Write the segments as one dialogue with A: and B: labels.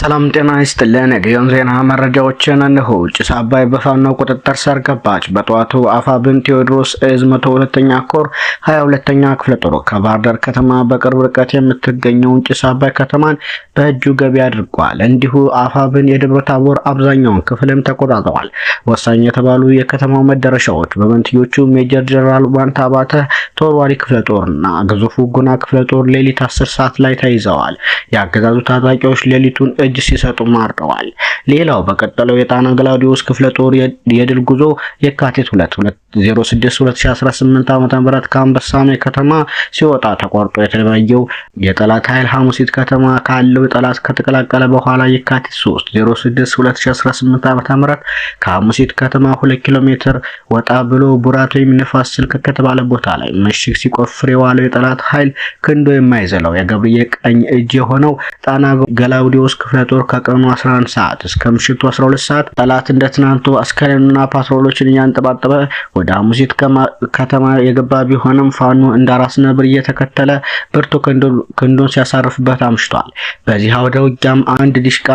A: ሰላም ጤና ይስጥልን። የጊዮን ዜና መረጃዎችን እነሆ። ጭስ አባይ በፋኖ ቁጥጥር ስር ገባች። በጠዋቱ አፋብን ቴዎድሮስ እዝ 102ኛ ኮር 22ኛ ክፍለ ጦር ከባህር ዳር ከተማ በቅርብ ርቀት የምትገኘውን ጭስ አባይ ከተማን በእጁ ገቢ አድርጓል። እንዲሁ አፋብን የደብረ ታቦር አብዛኛውን ክፍልም ተቆጣጥሯል። ወሳኝ የተባሉ የከተማው መዳረሻዎች በመንትዮቹ ሜጀር ጀነራል ዋንታ አባተ ተወርዋሪ ክፍለ ጦርና ግዙፉ ጉና ክፍለ ጦር ሌሊት 10 ሰዓት ላይ ተይዘዋል። የአገዛዙ ታጣቂዎች ሌሊቱን እጅ ሲሰጡ ማርደዋል። ሌላው በቀጠለው የጣና ገላውዲዮስ ክፍለ ጦር የድል ጉዞ የካቲት 2018 ዓ.ም ከአንበሳሜ ከተማ ሲወጣ ተቆርጦ የተለያየው የጠላት ኃይል ሐሙሲት ከተማ ካለው ጠላት ከተቀላቀለ በኋላ የካቲት 2018 ዓ.ም ከሐሙሲት ከተማ 2 ኪሎ ሜትር ወጣ ብሎ ቡራቶ የሚነፋስ ስልክ ከተባለ ቦታ ላይ ምሽግ ሲቆፍር የዋለው የጠላት ኃይል ክንዶ የማይዘለው የገብርዬ ቀኝ እጅ የሆነው ጣና ገላውዲዮስ ክፍለ ጦር ከቀኑ 11 ሰዓት እስከ ምሽቱ 12 ሰዓት ጠላት እንደትናንቱ አስከሬንና ፓትሮሎችን እያንጠባጠበ ወደ ሐሙሲት ከተማ የገባ ቢሆንም ፋኖ እንዳራስ ነብር እየተከተለ ብርቱ ክንዱን ሲያሳርፍበት አምሽቷል። በዚህ አውደ ውጊያም አንድ ዲሽቃ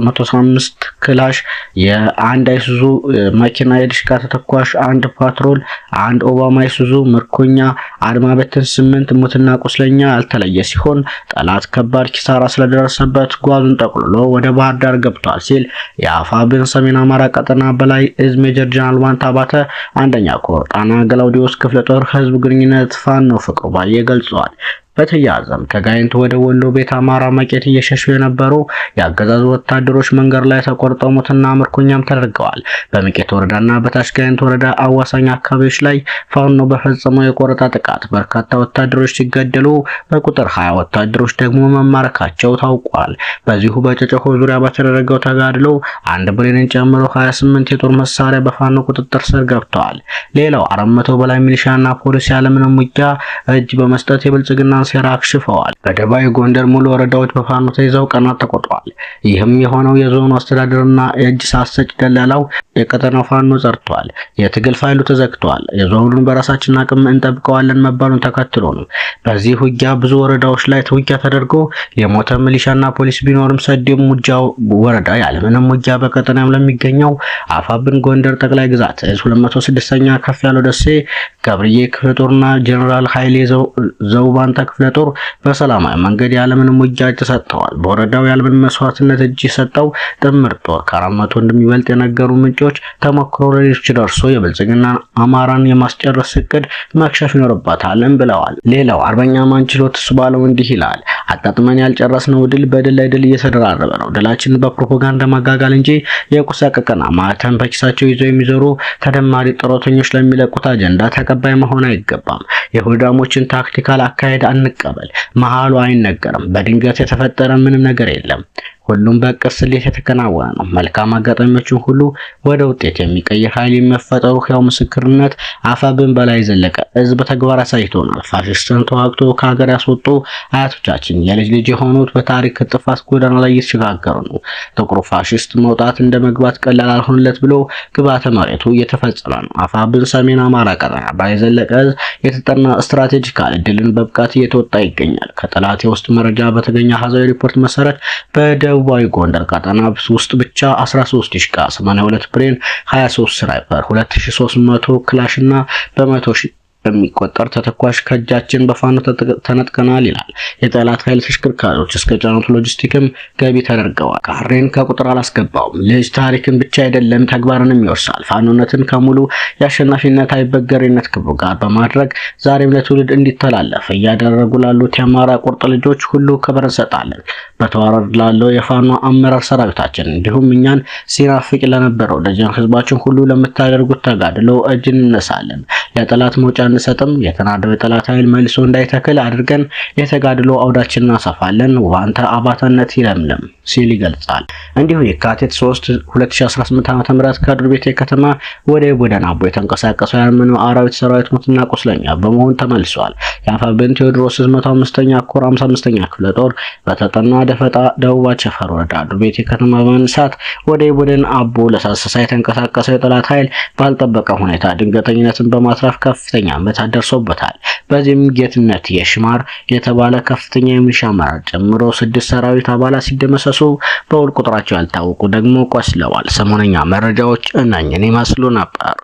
A: 105 ክላሽ የአንድ አይሱዙ መኪና የዲሽቃ ተተኳሽ አንድ ፓትሮል አንድ ኦባማ አይሱዙ ምርኮኛ አድማ በትን 8 ሙትና ቁስለኛ ያልተለየ ሲሆን ጠላት ከባድ ኪሳራ ስለደረሰበት ጓዙን ጠቅልሎ ወደ ባህር ዳር ገብቷል ሲል የአፋብን ሰሜን አማራ ቀጠና በላይ እዝ ሜጀር ጀነራል ዋንታ አባተ አንደኛ ኮር ጣና ገላውዲዮስ ክፍለ ጦር ህዝብ ግንኙነት ፋኖ ፍቅሩ ባየ ገልጿል። በተያያዘም ከጋይንት ወደ ወሎ ቤት አማራ መቄት እየሸሹ የነበሩ የአገዛዙ ወታደሮች መንገድ ላይ ተቆርጠው ሙትና ምርኮኛም ተደርገዋል። በመቄት ወረዳና በታች ጋይንት ወረዳ አዋሳኝ አካባቢዎች ላይ ፋኖ በፈጸመው የቆረጣ ጥቃት በርካታ ወታደሮች ሲገደሉ በቁጥር 20 ወታደሮች ደግሞ መማረካቸው ታውቋል። በዚሁ በጨጨሆ ዙሪያ በተደረገው ተጋድሎ አንድ ብሬንን ጨምሮ 28 የጦር መሳሪያ በፋኖ ቁጥጥር ስር ገብተዋል። ሌላው 400 በላይ ሚሊሻና ፖሊስ ያለምንም ውጊያ እጅ በመስጠት የብልጽግና ሴራ አክሽፈዋል። በደባይ ጎንደር ሙሉ ወረዳዎች በፋኖ ተይዘው ቀናት ተቆጥረዋል። ይህም የሆነው የዞኑ አስተዳደርና የእጅ ሳሰጭ ደላላው የቀጠናው ፋኖ ጸርቷል። የትግል ፋይሉ ተዘግቷል። የዞኑን በራሳችን አቅም እንጠብቀዋለን መባሉን ተከትሎ ነው። በዚህ ውጊያ ብዙ ወረዳዎች ላይ ውጊያ ተደርጎ የሞተ ሚሊሻና ፖሊስ ቢኖርም ሰዴም ሙጃው ወረዳ ያለምንም ውጊያ በቀጠናው ለሚገኘው አፋብን ጎንደር ጠቅላይ ግዛት 206ኛ ከፍ ያለው ደሴ ገብርዬ ክፍለ ጦርና ጀነራል ኃይሌ ዘውባንታ ክፍለ ጦር በሰላማዊ መንገድ ያለምንም ውጊያ ተሰጥተዋል። በወረዳው ያለምንም መስዋዕትነት እጅ የሰጠው ጥምር ጦር ከ400 እንደሚበልጥ የነገሩ ምንጮች ተሞክሮ ለሌሎች ደርሶ የብልጽግና አማራን የማስጨረስ እቅድ መክሸፍ ይኖርበታልም ብለዋል። ሌላው አርበኛ ማንችሎት ባለው እንዲህ ይላል። አጣጥመን ያልጨረስነው ድል በድል ላይ ድል እየተደራረበ ነው። ድላችን በፕሮፓጋንዳ ማጋጋል እንጂ የቁስ ያቀቀና ማተም በኪሳቸው ይዘው የሚዞሩ ተደማሪ ጥረተኞች ለሚለቁት አጀንዳ ተቀባይ መሆን አይገባም። የሆዳሞችን ታክቲካል አካሄድ አንቀበል። መሃሉ አይነገርም። በድንገት የተፈጠረ ምንም ነገር የለም። ሁሉም በቅስ ስሌት የተከናወነ ነው። መልካም አጋጣሚዎችን ሁሉ ወደ ውጤት የሚቀይር ኃይል የሚፈጠሩ ሕያው ምስክርነት አፋብን በላይ ዘለቀ እዝ በተግባር አሳይቶናል። ፋሽስትን ተዋግቶ ከሀገር ያስወጡ አያቶቻችን የልጅ ልጅ የሆኑት በታሪክ ጥፋት ጎዳና ላይ እየተሸጋገሩ ነው። ጥቁሩ ፋሽስት መውጣት እንደ መግባት ቀላል አልሆንለት ብሎ ግብዓተ መሬቱ እየተፈጸመ ነው። አፋብን ሰሜን አማራ ቀጠና በላይ ዘለቀ እዝ የተጠና ስትራቴጂካል ድልን በብቃት እየተወጣ ይገኛል። ከጠላት የውስጥ መረጃ በተገኘ ሀዛዊ ሪፖርት መሰረት በደቡባዊ ጎንደር ቀጠና ውስጥ ብቻ 13 ዲሽቃ 82 ብሬን 23 ስናይፐር 2300 ክላሽ እና በመቶ ሺህ በሚቆጠር ተተኳሽ ከእጃችን በፋኖ ተነጥቀናል ይላል። የጠላት ኃይል ተሽከርካሪዎች እስከ ጫኑት ሎጂስቲክም ገቢ ተደርገዋል። ካሬን ከቁጥር አላስገባውም። ልጅ ታሪክን ብቻ አይደለም ተግባርንም ይወርሳል። ፋኖነትን ከሙሉ የአሸናፊነት አይበገሬነት ክብሩ ጋር በማድረግ ዛሬም ለትውልድ እንዲተላለፍ እያደረጉ ላሉት የአማራ ቁርጥ ልጆች ሁሉ ክብር እንሰጣለን። በተዋረድ ላለው የፋኖ አመራር ሰራዊታችን እንዲሁም እኛን ሲናፍቅ ለነበረው ደጀን ህዝባችን ሁሉ ለምታደርጉት ተጋድሎ እጅ እንነሳለን። ለጠላት መውጫ አንሰጥም። የተናደው የጠላት ኃይል መልሶ እንዳይተክል አድርገን የተጋድሎ አውዳችንን እናሰፋለን። ዋንታ አባታነት ይለምልም ሲል ይገልጻል። እንዲሁ የካቲት 3 2018 ዓ.ም ከዱር ቤቴ ከተማ ወደ ቦደና አቦ የተንቀሳቀሰው የአርመኑ አራዊት ሰራዊት ሙትና ቁስለኛ በመሆን ተመልሷል። የአፋብን ቴዎድሮስ 105ኛ ኮር 55ኛ ክፍለ ጦር በተጠና ደፈጣ ደቡብ አቸፈር ወረዳ ዱር ቤቴ ከተማ በመንሳት ወደ ቦደና አቦ ለሳሰሳ የተንቀሳቀሰው የጠላት ኃይል ባልጠበቀ ሁኔታ ድንገተኝነትን በማትረፍ ከፍተኛ መመታት ደርሶበታል። በዚህም ጌትነት የሽማር የተባለ ከፍተኛ የሚሊሻ አመራር ጨምሮ 6 ሰራዊት አባላት ሲደመሰሱ በውል ቁጥራቸው ያልታወቁ ደግሞ ቆስለዋል። ሰሞነኛ መረጃዎች እነኝን ይመስሉ ነበር።